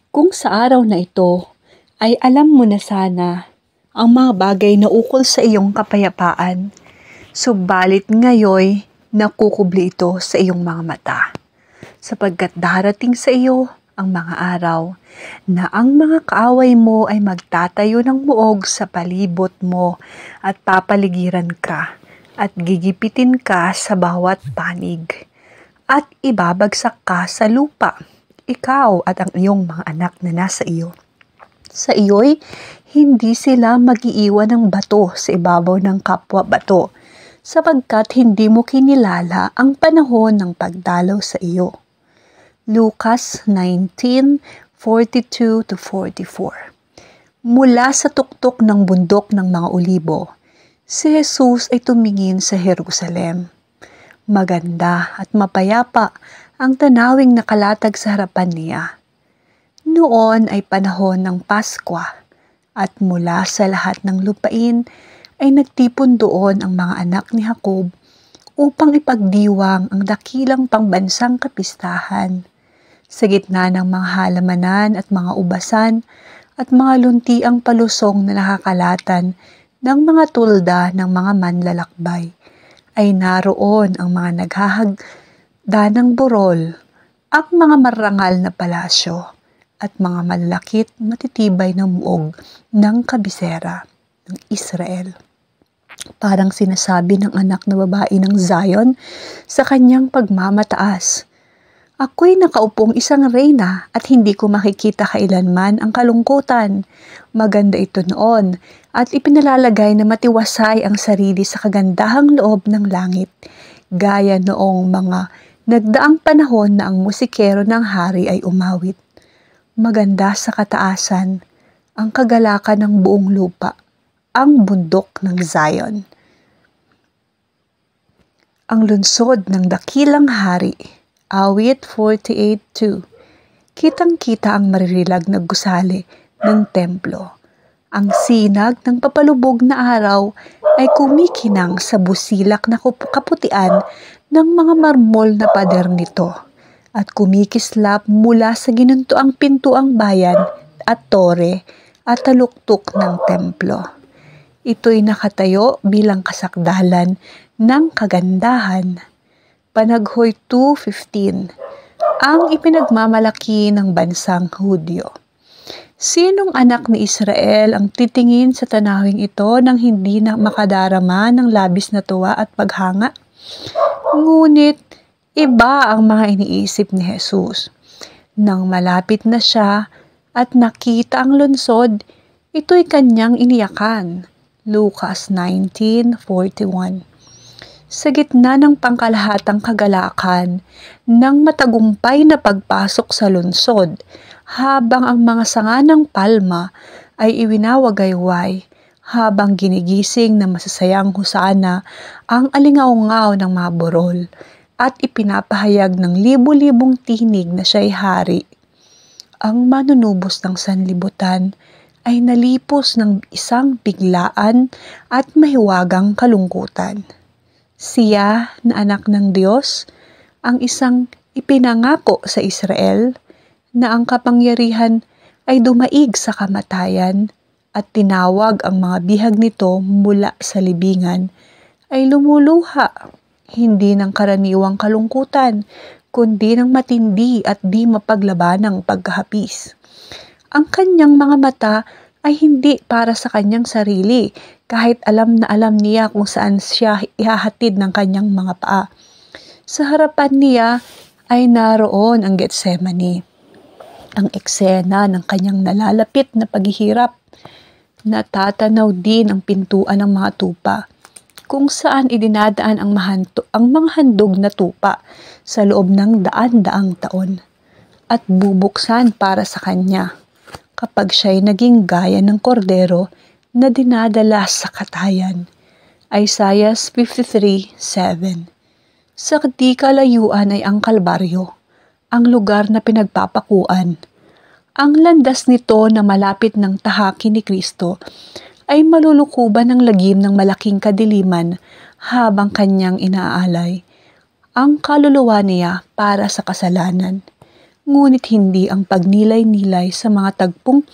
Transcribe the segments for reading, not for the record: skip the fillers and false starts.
Kung sa araw na ito ay alam mo na sana ang mga bagay na ukol sa iyong kapayapaan, subalit ngayoy nakukubli ito sa iyong mga mata, sapagkat darating sa iyo ang mga araw na ang mga kaaway mo ay magtatayo ng muog sa palibot mo at papaligiran ka at gigipitin ka sa bawat panig at ibabagsak ka sa lupa, ikaw at ang iyong mga anak na nasa iyo. Sa iyo'y hindi sila mag-iiwan ng bato sa ibabaw ng kapwa bato, sapagkat hindi mo kinilala ang panahon ng pagdalaw sa iyo. Lucas 19:42-44. Mula sa tuktok ng bundok ng mga olibo, si Jesus ay tumingin sa Jerusalem. Maganda at mapayapa ang tanawing nakalatag sa harapan niya. Noon ay panahon ng Pasko at mula sa lahat ng lupain ay nagtipon doon ang mga anak ni Jacob upang ipagdiwang ang dakilang pangbansang kapistahan. Sa gitna ng mga halamanan at mga ubasan at mga luntiang palusong na nakakalatan ng mga tulda ng mga manlalakbay, ay naroon ang mga naghahagda ng burol, ang mga marangal na palasyo, at mga malakit matitibay na muog ng kabisera ng Israel. Parang sinasabi ng anak na babae ng Zion sa kanyang pagmamataas, "Ako'y nakaupong isang reyna at hindi ko makikita kailanman ang kalungkutan." Maganda ito noon at ipinalalagay na matiwasay ang sarili sa kagandahang loob ng langit, gaya noong mga nagdaang panahon na ang musikero ng hari ay umawit. Maganda sa kataasan ang kagalakan ng buong lupa, ang bundok ng Zion. Ang lungsod ng dakilang hari, awit 48:2. Kitang-kita ang maririlag na gusali ng templo. Ang sinag ng papalubog na araw ay kumikinang sa busilak na kaputian ng mga marmol na pader nito at kumikislap mula sa ginuntuang pintuang bayan at tore at taluktok ng templo. Ito'y nakatayo bilang kasakdalan ng kagandahan. Panaghoy 2:15. Ang ipinagmamalaki ng bansang Hudyo. Sinong anak ni Israel ang titingin sa tanawing ito nang hindi na makadarama ng labis na tuwa at paghanga? Ngunit iba ang mga iniisip ni Jesus. Nang malapit na siya at nakita ang lungsod, ito'y kanyang iniyakan. Lucas 19:41. Sa gitna ng pangkalahatang kagalakan ng matagumpay na pagpasok sa lungsod, habang ang mga sanga ng palma ay iwinawagayway, habang ginigising na masasayang husana ang alingaungaw ng mga burol, at ipinapahayag ng libu-libong tinig na siya'y hari, ang manunubos ng sanlibutan ay nalipos ng isang biglaan at mahiwagang kalungkutan. Siya na anak ng Diyos, ang isang ipinangako sa Israel na ang kapangyarihan ay dumaig sa kamatayan at tinawag ang mga bihag nito mula sa libingan, ay lumuluha, hindi ng karaniwang kalungkutan, kundi ng matindi at di mapaglabanang pagkahapis. Ang kanyang mga mata ay hindi para sa kanyang sarili, kahit alam na alam niya kung saan siya ihahatid ng kanyang mga paa. Sa harapan niya ay naroon ang Getsemani, ang eksena ng kanyang nalalapit na paghihirap. Natatanaw din ang pintuan ng mga tupa, kung saan idinadaan ang mga handog na tupa sa loob ng daan-daang taon at bubuksan para sa kanya kapag siya'y naging gaya ng kordero na dinadala sa katayan. Isaiah 53:7. Sa di kalayuan ay ang Kalbaryo, ang lugar na pinagpapakuan. Ang landas nito na malapit ng tahaki ni Kristo ay malulukuban ng lagim ng malaking kadiliman habang kanyang inaalay ang kaluluwa niya para sa kasalanan. ngunit hindi ang pagnilay-nilay sa mga tagpong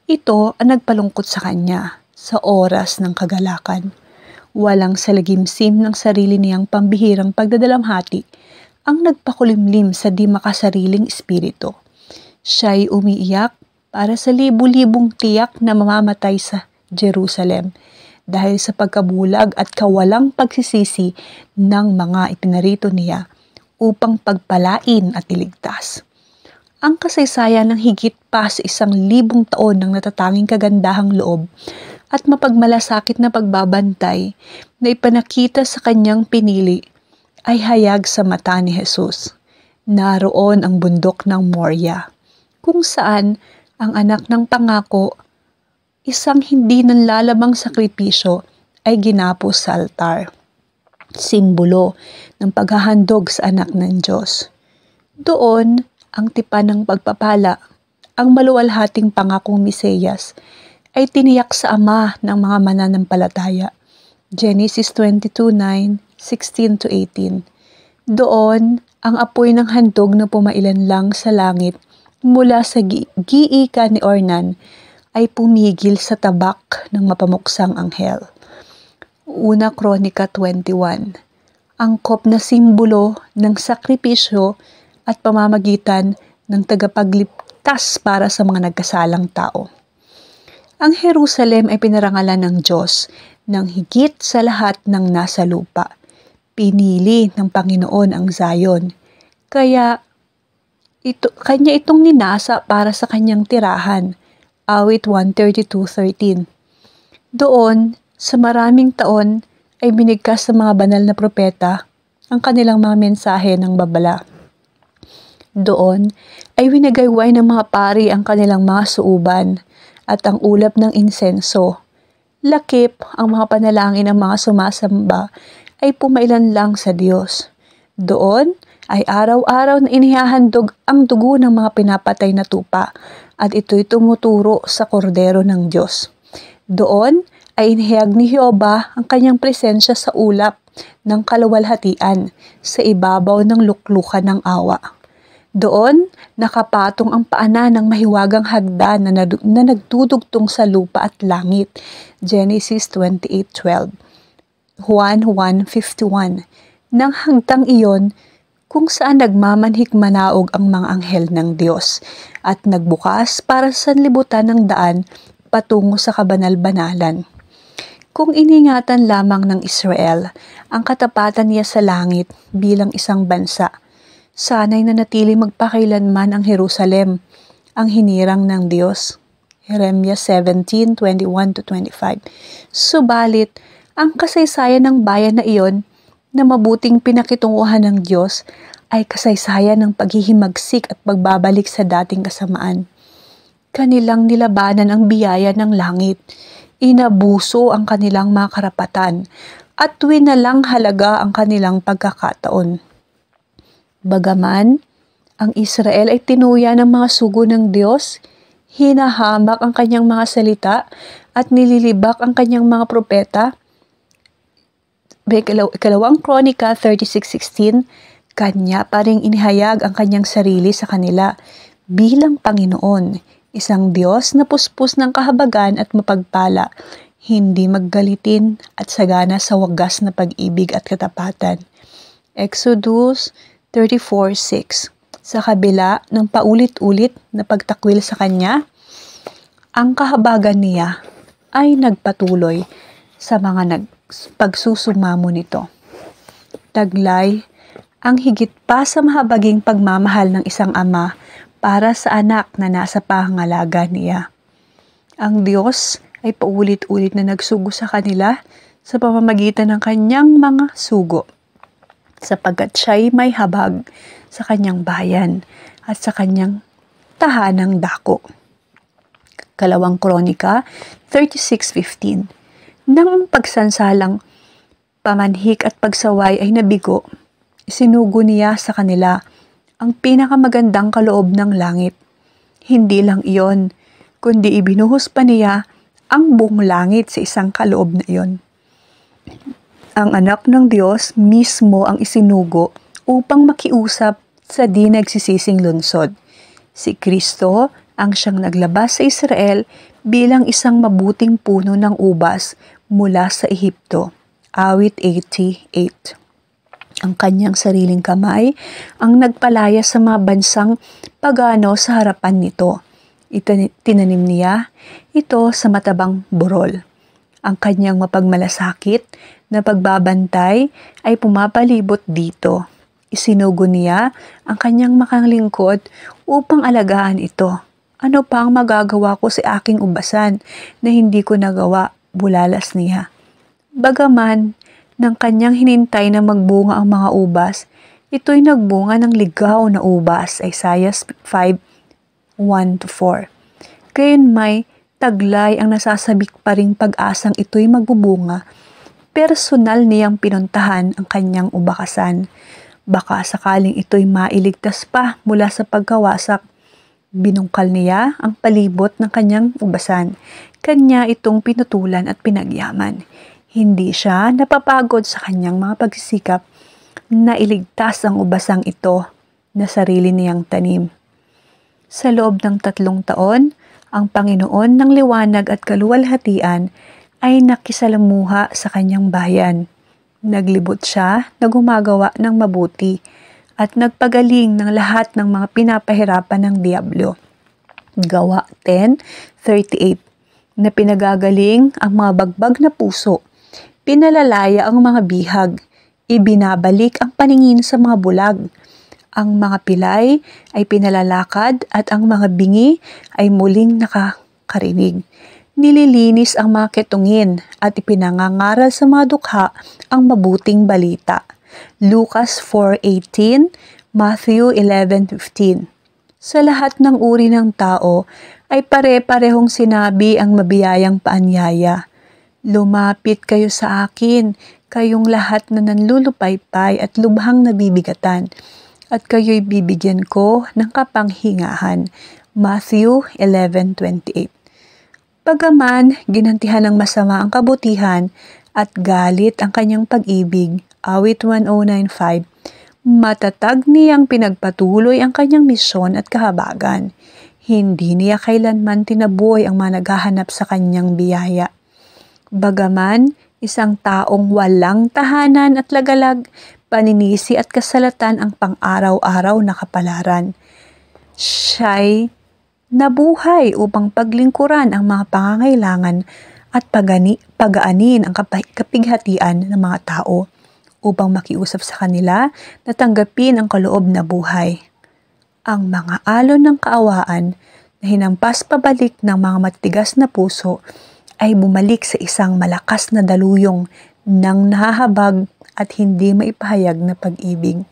ito ang nagpalungkot sa kanya sa oras ng kagalakan. Walang salagimsim ng sarili niyang pambihirang pagdadalamhati ang nagpakulimlim sa di makasariling espiritu. Siya'y umiiyak para sa libu-libong tiyak na mamamatay sa Jerusalem dahil sa pagkabulag at kawalang pagsisisi ng mga ipinarito niya upang pagpalain at iligtas. Ang kasaysayan ng higit pa sa 1,000 taon ng natatanging kagandahang loob at mapagmalasakit na pagbabantay na ipanakita sa kanyang pinili ay hayag sa mata ni Jesus. Naroon ang bundok ng Moria, kung saan ang anak ng pangako, isang hindi nanlalamang sakripisyo, ay ginapos sa altar. Simbolo ng paghahandog sa anak ng Diyos. Doon, ang tipan ng pagpapala, ang maluwalhating pangakong Mesiyas, ay tiniyak sa ama ng mga mananampalataya. Genesis 22:9, 16-18. Doon, ang apoy ng handog na pumailan lang sa langit mula sa giika ni Ornan ay pumigil sa tabak ng mapamuksang anghel. Una Kronika 21. Angkop na simbolo ng sakripisyo at pamamagitan ng tagapagligtas para sa mga nagkasalang tao. Ang Jerusalem ay pinarangalan ng Diyos ng higit sa lahat ng nasa lupa. Pinili ng Panginoon ang Zion. Kanya itong ninasa para sa kanyang tirahan. Awit 132:13. Doon, sa maraming taon, ay binigkas sa mga banal na propeta ang kanilang mga mensahe ng babala. Doon ay winagayway ng mga pari ang kanilang mga suuban at ang ulap ng insenso. Lakip ang mga panalangin ng mga sumasamba ay pumailan lang sa Diyos. Doon ay araw-araw na inihahandog ang dugo ng mga pinapatay na tupa at ito'y tumuturo sa kordero ng Diyos. Doon ay inihayag ni Jehova ang kanyang presensya sa ulap ng kaluwalhatian sa ibabaw ng luklukan ng awa. Doon, nakapatong ang paanan ng mahiwagang hagdan na nagdudugtong sa lupa at langit. Genesis 28:12. Juan 1:51. Nang hagdang iyon, kung saan nagmamanhik manaog ang mga anghel ng Diyos at nagbukas para sa sanlibutan ng daan patungo sa kabanal-banalan. Kung iningatan lamang ng Israel ang katapatan niya sa langit bilang isang bansa, sana'y nanatili magpakailanman ang Jerusalem, ang hinirang ng Diyos. Jeremiah 17:21-25. Subalit, ang kasaysayan ng bayan na iyon na mabuting pinakitunguhan ng Diyos ay kasaysayan ng paghihimagsik at pagbabalik sa dating kasamaan. Kanilang nilabanan ang biyaya ng langit, inabuso ang kanilang mga karapatan, at winalang halaga ang kanilang pagkakataon. Bagaman, ang Israel ay tinuya ng mga sugo ng Diyos, hinahamak ang kanyang mga salita at nililibak ang kanyang mga propeta. Ikalawang Kronika 36:16, kanya pa ring inihayag ang kanyang sarili sa kanila bilang Panginoon, isang Diyos na puspos ng kahabagan at mapagpala, hindi maggalitin at sagana sa wagas na pag-ibig at katapatan. Exodus 34:6. Sa kabila ng paulit-ulit na pagtakwil sa kanya, ang kahabagan niya ay nagpatuloy sa mga pagsusumamo nito. Taglay ang higit pa sa mahabaging pagmamahal ng isang ama para sa anak na nasa pangangalaga niya. Ang Diyos ay paulit-ulit na nagsugo sa kanila sa pamamagitan ng kanyang mga sugo, sapagkat siya'y may habag sa kanyang bayan at sa kanyang tahanang dako. Kalawang Kronika 36:15. Nang pagsansalang pamanhik at pagsaway ay nabigo, isinugo niya sa kanila ang pinakamagandang kaloob ng langit. Hindi lang iyon, kundi ibinuhos pa niya ang buong langit sa isang kaloob na iyon. Ang anak ng Diyos mismo ang isinugo upang makiusap sa di nagsisising lungsod. Si Kristo ang siyang naglabas sa Israel bilang isang mabuting puno ng ubas mula sa Ehipto. Awit 88. Ang kanyang sariling kamay ang nagpalaya sa mga bansang pagano sa harapan nito. Tinanim niya ito sa matabang burol. Ang kanyang mapagmalasakit na pagbabantay ay pumapalibot dito. Isinugo niya ang kanyang makalingkod upang alagaan ito. Ano pa ang magagawa ko sa aking ubasan na hindi ko nagawa? Bulalas niya. Bagaman ng kanyang hinintay na magbunga ang mga ubas, ito'y nagbunga ng ligaw na ubas. Isaiah 5:1-4. Gayon may taglay ang nasasabik pa ring pag-asang ito'y magbubunga. Personal niyang pinuntahan ang kanyang ubakasan. Baka sakaling ito'y mailigtas pa mula sa pagkawasak. Binungkal niya ang palibot ng kanyang ubasan. Kanya itong pinutulan at pinagyaman. Hindi siya napapagod sa kanyang mga pagsisikap na iligtas ang ubasang ito na sarili niyang tanim. Sa loob ng 3 taon, ang Panginoon ng liwanag at kaluwalhatian ay nakisalamuha sa kanyang bayan. Naglibot siya na gumagawa ng mabuti at nagpagaling ng lahat ng mga pinapahirapan ng diablo. Gawa 10:38 na pinagagaling ang mga bagbag na puso, pinalalaya ang mga bihag, ibinabalik ang paningin sa mga bulag, ang mga pilay ay pinalalakad at ang mga bingi ay muling nakakarinig. Nililinis ang mga ketungin at ipinangangaral sa mga dukha ang mabuting balita. Lucas 4:18, Matthew 11:15. Sa lahat ng uri ng tao ay pare-parehong sinabi ang mabiyayang paanyaya. Lumapit kayo sa akin, kayong lahat na nanlulupaypay at lubhang nabibigatan, at kayo'y bibigyan ko ng kapanghingahan. Matthew 11:28. Bagaman ginantihan ng masama ang kabutihan at galit ang kanyang pag-ibig, awit 1095, matatag niyang pinagpatuloy ang kanyang misyon at kahabagan. Hindi niya kailanman tinaboy ang mga naghahanap sa kanyang biyaya. Bagaman isang taong walang tahanan at lagalag, paninisi at kasalatan ang pang-araw-araw na kapalaran, siya'y nabuhay upang paglingkuran ang mga pangangailangan at pagaanin ang kapighatian ng mga tao, upang makiusap sa kanila na tanggapin ang kaloob na buhay. Ang mga alon ng kaawaan na hinampas pabalik ng mga matigas na puso ay bumalik sa isang malakas na daluyong ng nahahabag at hindi maipahayag na pag-ibig.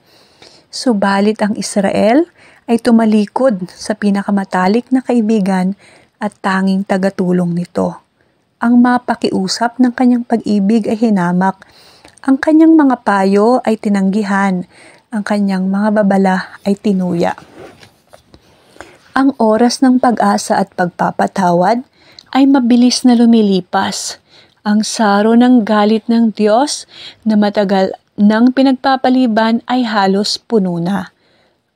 Subalit ang Israel ay tumalikod sa pinakamatalik na kaibigan at tanging tagatulong nito. Ang mapakiusap ng kanyang pag-ibig ay hinamak, ang kanyang mga payo ay tinanggihan, ang kanyang mga babala ay tinuya. Ang oras ng pag-asa at pagpapatawad ay mabilis na lumilipas. Ang saro ng galit ng Diyos na matagal nang pinagpapaliban ay halos puno na.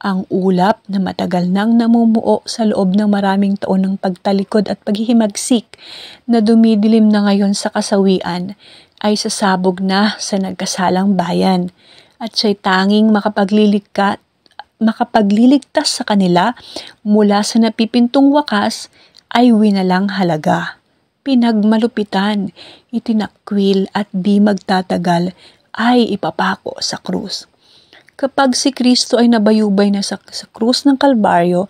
Ang ulap na matagal nang namumuo sa loob ng maraming taon ng pagtalikod at paghihimagsik na dumidilim na ngayon sa kasawian ay sasabog na sa nagkasalang bayan, at siya'y tanging makapagliligtas sa kanila mula sa napipintong wakas ay winalang halaga. Pinagmalupitan, itinakwil at di magtatagal ay ipapako sa krus. Kapag si Kristo ay nabayubay na sa krus ng Kalbaryo,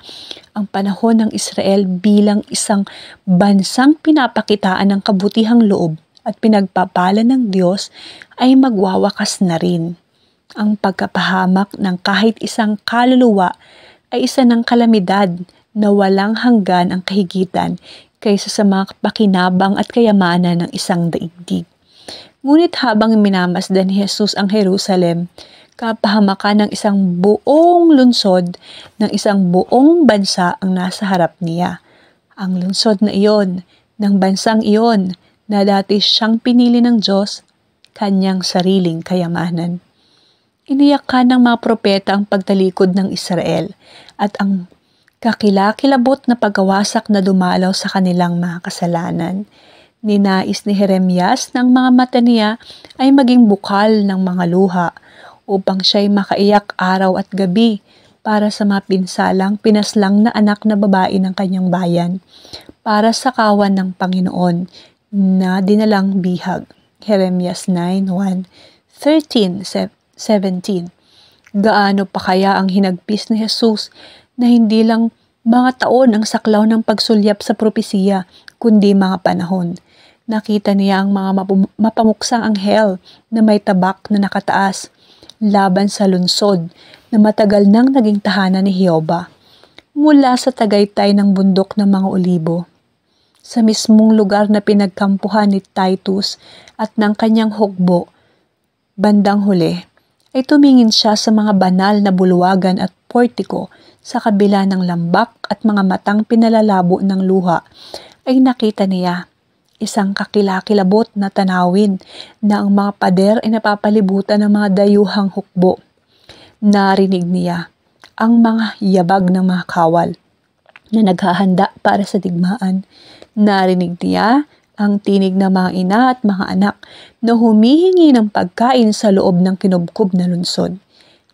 ang panahon ng Israel bilang isang bansang pinapakitaan ng kabutihang loob at pinagpapala ng Diyos ay magwawakas na rin. Ang pagkapahamak ng kahit isang kaluluwa ay isa ng kalamidad na walang hanggan ang kahigitan kaysa sa mga pakinabang at kayamanan ng isang daigdig. Ngunit habang minamasdan ni Jesus ang Jerusalem, kapahamakan ng isang buong lungsod, ng isang buong bansa ang nasa harap niya. Ang lungsod na iyon, ng bansang iyon, na dati siyang pinili ng Diyos, kanyang sariling kayamanan. Iniyakan ng mga propeta ang pagtalikod ng Israel at ang Kakilakilabot na pagkawasak na dumalaw sa kanilang mga kasalanan. Ninais ni Jeremias ng mga mata niya ay maging bukal ng mga luha upang siya'y makaiyak araw at gabi para sa mga pinsalang pinaslang na anak na babae ng kanyang bayan, para sa kawan ng Panginoon na dinalang bihag. Jeremias 9:1, 13, 17. Gaano pa kaya ang hinagpis ni Jesus na hindi lang mga taon ang saklaw ng pagsulyap sa propesiya, kundi mga panahon. Nakita niya ang mga mapamuksang anghel na may tabak na nakataas laban sa lungsod na matagal nang naging tahanan ni Jehova. Mula sa tagaytay ng bundok ng mga olibo, sa mismong lugar na pinagkampuhan ni Titus at ng kanyang hukbo, bandang huli, ay tumingin siya sa mga banal na bulwagan at portiko sa kabila ng lambak at mga matang pinalalabo ng luha, ay nakita niya isang kakilakilabot na tanawin na ang mga pader ay napapalibutan ng mga dayuhang hukbo. Narinig niya ang mga yabag ng mga kawal na naghahanda para sa digmaan. Narinig niya ang tinig ng mga ina at mga anak na humihingi ng pagkain sa loob ng kinubkob na lungsod.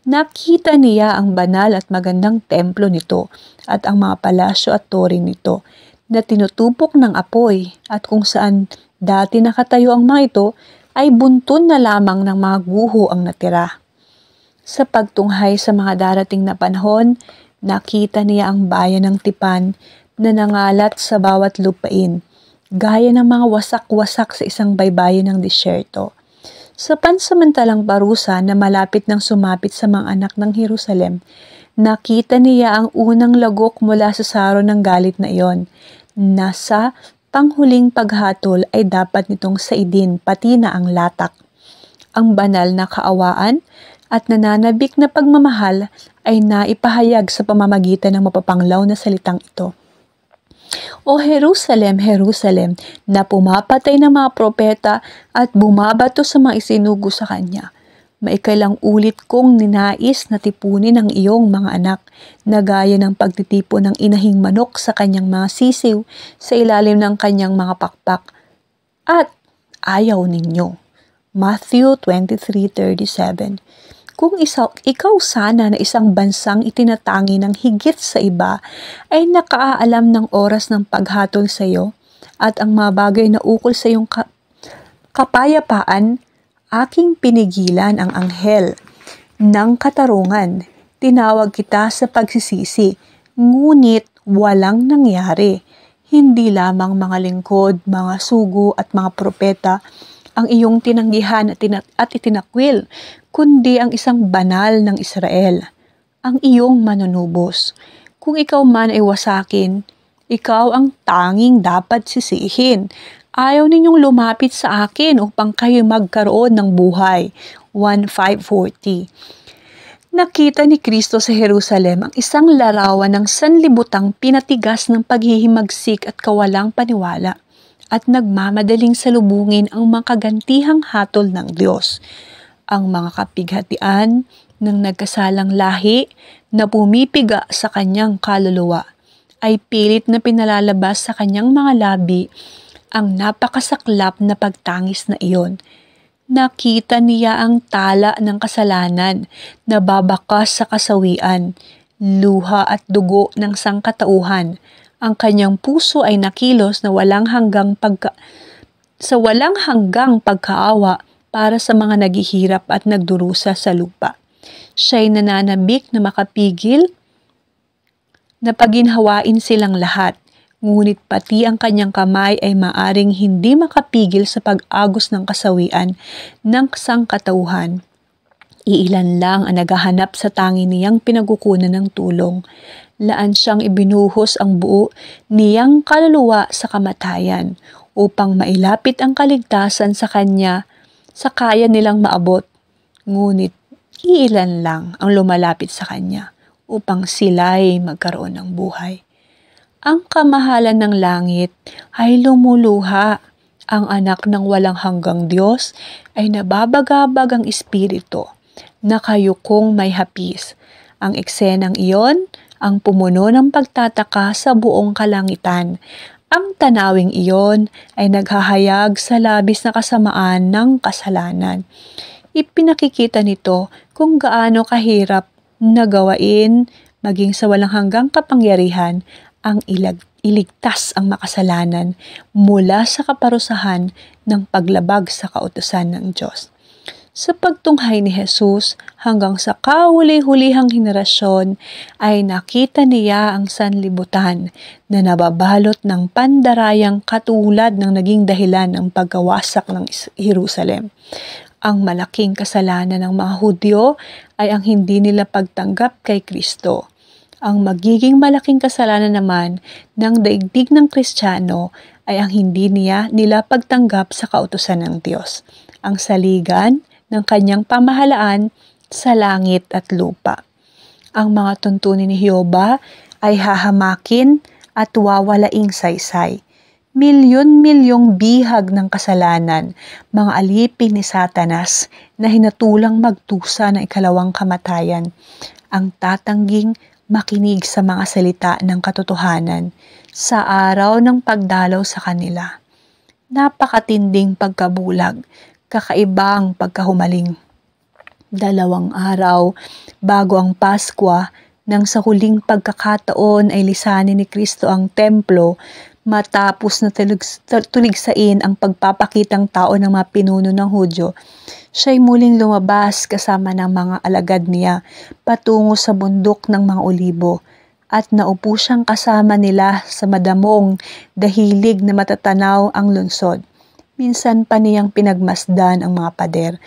Nakita niya ang banal at magandang templo nito at ang mga palasyo at tore nito na tinutupok ng apoy, at kung saan dati nakatayo ang mga ito ay buntun na lamang ng mga guho ang natira. Sa pagtunghay sa mga darating na panahon, nakita niya ang bayan ng tipan na nangalat sa bawat lupain, gaya ng mga wasak-wasak sa isang baybayin ng disyerto. Sa pansamantalang parusa na malapit nang sumapit sa mga anak ng Jerusalem, nakita niya ang unang lagok mula sa saro ng galit na iyon. Nasa panghuling paghatol ay dapat nitong saidin pati na ang latak. Ang banal na kaawaan at nananabik na pagmamahal ay naipahayag sa pamamagitan ng mapapanglaw na salitang ito. O Jerusalem, Jerusalem, na pumapatay ng mga propeta at bumabato sa mga isinugo sa kanya. Maikailang ulit kong ninais na tipunin ang iyong mga anak na gaya ng pagtitipo ng inahing manok sa kanyang mga sisiw sa ilalim ng kanyang mga pakpak. At ayaw ninyo. Matthew 23:37. Kung ikaw sana na isang bansang itinatangi ng higit sa iba ay nakaalam ng oras ng paghatol sa iyo at ang mga bagay na ukol sa iyong kapayapaan, aking pinigilan ang anghel ng katarungan. Tinawag kita sa pagsisisi, ngunit walang nangyari. Hindi lamang mga lingkod, mga sugo at mga propeta ang iyong tinanggihan at itinakwil, kundi ang isang banal ng Israel, ang iyong manunubos. Kung ikaw man ay wasakin, ikaw ang tanging dapat sisihin. Ayaw ninyong lumapit sa akin upang kayo magkaroon ng buhay. 1:5-40. Nakita ni Kristo sa Jerusalem ang isang larawan ng sanlibutang pinatigas ng paghihimagsik at kawalang paniwala, at nagmamadaling salubungin ang makagantihang hatol ng Diyos. Ang mga kapighatian ng nagkasalang lahi na pumipiga sa kanyang kaluluwa ay pilit na pinalalabas sa kanyang mga labi ang napakasaklap na pagtangis na iyon. Nakita niya ang tala ng kasalanan na babakas sa kasawian, luha at dugo ng sangkatauhan. Ang kanyang puso ay nakilos na walang hanggang pagkaawa para sa mga naghihirap at nagdurusa sa lupa. Siya'y nananabik na makapigil na paginhawain silang lahat, ngunit pati ang kanyang kamay ay maaring hindi makapigil sa pag-agos ng kasawian ng sangkatauhan. Iilan lang ang naghahanap sa tangi niyang pinagukunan ng tulong. Laan siyang ibinuhos ang buo niyang kaluluwa sa kamatayan upang mailapit ang kaligtasan sa kanya sa kaya nilang maabot. Ngunit iilan lang ang lumalapit sa kanya upang sila'y magkaroon ng buhay. Ang kamahalan ng langit ay lumuluha. Ang anak ng walang hanggang Diyos ay nababagabag ang espiritu, nakayukong may hapis. Ang eksenang iyon ang pumuno ng pagtataka sa buong kalangitan. Ang tanawing iyon ay naghahayag sa labis na kasamaan ng kasalanan. Ipinakikita nito kung gaano kahirap na gawain maging sa walang hanggang kapangyarihan ang iligtas ang makasalanan mula sa kaparusahan ng paglabag sa kautusan ng Diyos. Sa pagtunghay ni Jesus hanggang sa kahuli-hulihang henerasyon ay nakita niya ang sanlibutan na nababalot ng pandarayang katulad ng naging dahilan ng pagkawasak ng Jerusalem. Ang malaking kasalanan ng mga Hudyo ay ang hindi nila pagtanggap kay Kristo. Ang magiging malaking kasalanan naman ng daigdig ng Kristiyano ay ang hindi nila pagtanggap sa kautusan ng Diyos, ang saligan ng kanyang pamahalaan sa langit at lupa. Ang mga tuntunin ni Jehova ay hahamakin at wawalaing saysay. Milyon-milyong bihag ng kasalanan, mga alipin ni Satanas na hinatulang magtusa ng ikalawang kamatayan, ang tatangging makinig sa mga salita ng katotohanan sa araw ng pagdalaw sa kanila. Napakatinding pagkabulag, kakaibang pagkahumaling. 2 araw bago ang Paskwa, nang sa huling pagkakataon ay lisanin ni Kristo ang templo matapos na tuligsain ang pagpapakitang tao ng mga pinuno ng Hudyo, siya'y muling lumabas kasama ng mga alagad niya patungo sa bundok ng mga olibo at naupo siyang kasama nila sa madamong dahilig na matatanaw ang lungsod. Minsan pa niyang pinagmasdan ang mga pader,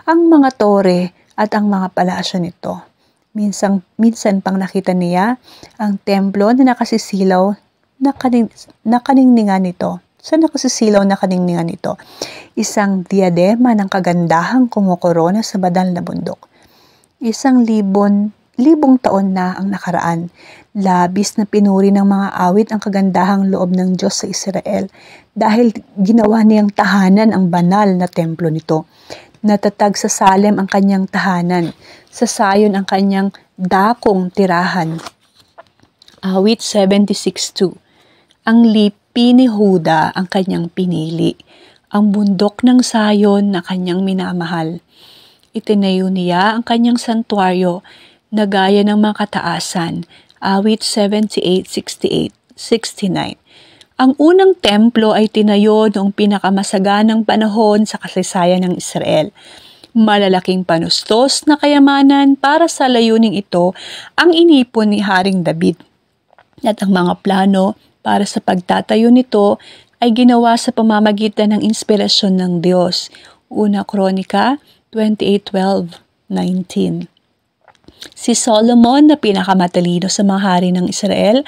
ang mga tore at ang mga palasyo nito. Minsan pang nakita niya ang templo na nakasisilaw na kaningningan nito. Sa nakasisilaw na kaningningan nito, isang diadema ng kagandahang kumukorona sa badal na bundok. 1,000 taon na ang nakaraan. Labis na pinuri ng mga awit ang kagandahang loob ng Diyos sa Israel dahil ginawa niyang tahanan ang banal na templo nito. Natatag sa Salem ang kanyang tahanan, sa Sayon ang kanyang dakong tirahan. Awit 76:2. Ang lipi ni Huda ang kanyang pinili, ang bundok ng Sayon na kanyang minamahal. Itinayo niya ang kanyang santuaryo na gaya ng mga kataasan. Awit 78:68-69. Ang unang templo ay tinayo noong pinakamasaganang panahon sa kasaysayan ng Israel. Malalaking panustos na kayamanan para sa layuning ito ang inipon ni Haring David. At ang mga plano para sa pagtatayo nito ay ginawa sa pamamagitan ng inspirasyon ng Diyos. Una Kronika 28:12-19. Si Solomon na pinakamatalino sa mga hari ng Israel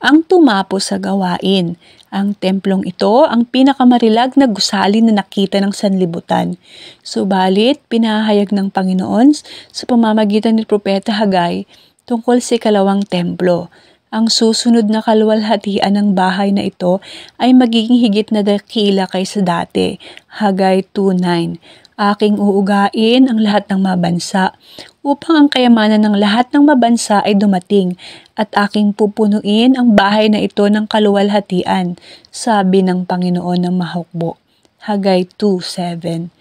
ang tumapo sa gawain. Ang templong ito ang pinakamarilag na gusali na nakita ng sanlibutan. Subalit, pinahayag ng Panginoon sa pamamagitan ni Propeta Hagay tungkol sa ikalawang templo. Ang susunod na kaluwalhatian ng bahay na ito ay magiging higit na dakila kaysa dati. Hagay 2:9. Aking uugain ang lahat ng mabansa upang ang kayamanan ng lahat ng mabansa ay dumating at aking pupunuin ang bahay na ito ng kaluwalhatian, sabi ng Panginoon ng Mahukbo. Hagay 2:7.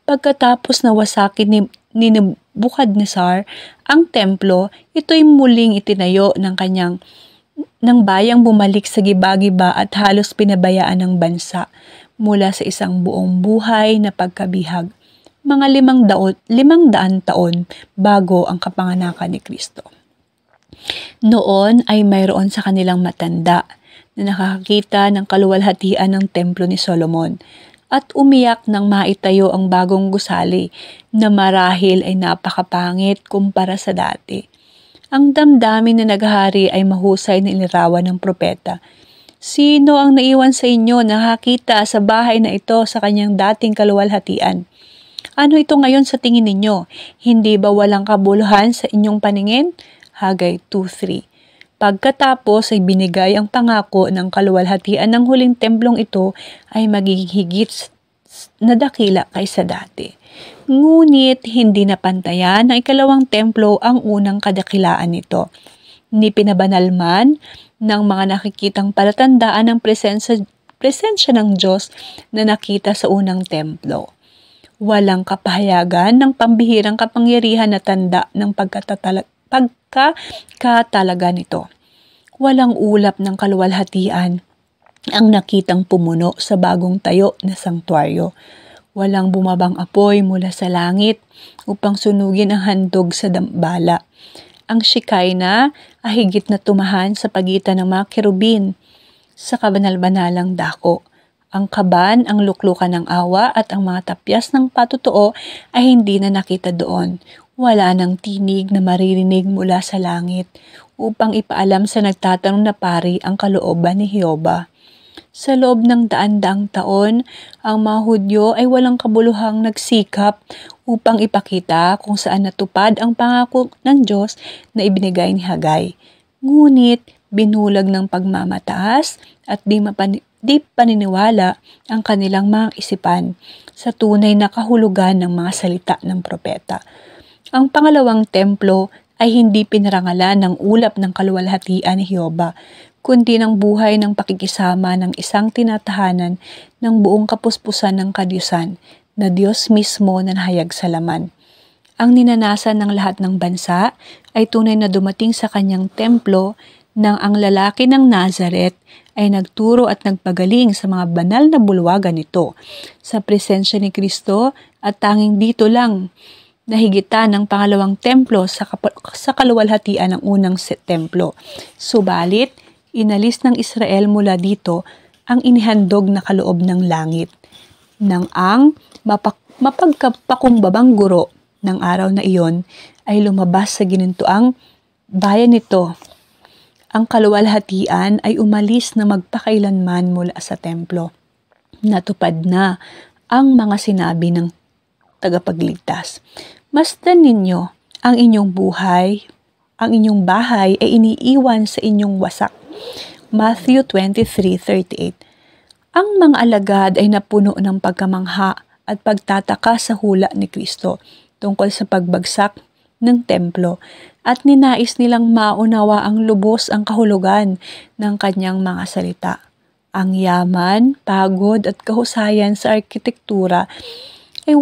Pagkatapos na wasakin ni Nebuchadnezzar ang templo, ito'y muling itinayo ng bayang bumalik sa giba-giba at halos pinabayaan ng bansa mula sa isang buong buhay na pagkabihag, mga 500 taon bago ang kapanganakan ni Kristo. Noon ay mayroon sa kanilang matanda na nakakakita ng kaluwalhatian ng templo ni Solomon at umiyak nang maitayo ang bagong gusali na marahil ay napakapangit kumpara sa dati. Ang damdamin na naghahari ay mahusay na inilarawan ng propeta. Sino ang naiwan sa inyo na nakakita sa bahay na ito sa kanyang dating kaluwalhatian? Ano ito ngayon sa tingin ninyo? Hindi ba walang kabuluhan sa inyong paningin? Hagay 2:3. Pagkatapos ay binigay ang pangako ng kaluwalhatian ng huling templong ito ay magiging higit na dakila kaysa dati. Ngunit hindi napantayan ng ikalawang templo ang unang kadakilaan nito. ni pinabanal man ng mga nakikitang palatandaan ng presensya ng Diyos na nakita sa unang templo. Walang kapahayagan ng pambihirang kapangyarihan na tanda ng pagkakatalaga nito. Walang ulap ng kaluwalhatian ang nakitang pumuno sa bagong tayo na sangtuaryo. Walang bumabang apoy mula sa langit upang sunugin ang handog sa dambala. Ang Shekinah ay higit na tumahan sa pagitan ng mga kerubin sa kabanal-banalang dako. Ang kaban, ang luklukan ng awa at ang mga tapyas ng patutuo ay hindi na nakita doon. Wala nang tinig na maririnig mula sa langit upang ipaalam sa nagtatanong na pari ang kalooban ni Jehova. Sa loob ng daan-daang taon, ang mga Hudyo ay walang kabuluhang nagsikap upang ipakita kung saan natupad ang pangako ng Diyos na ibinigay ni Hagay. Ngunit binulag ng pagmamataas at di paniniwala ang kanilang mga isipan sa tunay na kahulugan ng mga salita ng propeta. Ang pangalawang templo ay hindi pinarangalan ng ulap ng kaluwalhatian ni Jehova, kundi ng buhay ng pakikisama ng isang tinatahanan ng buong kapuspusan ng kadyusan na Diyos mismo na nahayag sa laman. Ang ninanasan ng lahat ng bansa ay tunay na dumating sa kanyang templo nang ang lalaki ng Nazaret ay nagturo at nagpagaling sa mga banal na bulwagan nito sa presensya ni Kristo at tanging dito lang nahigitan ng pangalawang templo sa kaluwalhatian ng unang templo. Subalit, inalis ng Israel mula dito ang inihandog na kaloob ng langit nang ang mapagpakumbabang guro ng araw na iyon ay lumabas sa ginintuang bayan nito. Ang kaluwalhatian ay umalis na magpakailanman mula sa templo. Natupad na ang mga sinabi ng tagapagligtas. Masdan ninyo ang inyong bahay ay iniiwan sa inyong wasak. Matthew 23:38. Ang mga alagad ay napuno ng pagkamangha at pagtataka sa hula ni Kristo tungkol sa pagbagsak ng templo at ninais nilang maunawa ang lubos ang kahulugan ng kanyang mga salita. Ang yaman, pagod at kahusayan sa arkitektura ay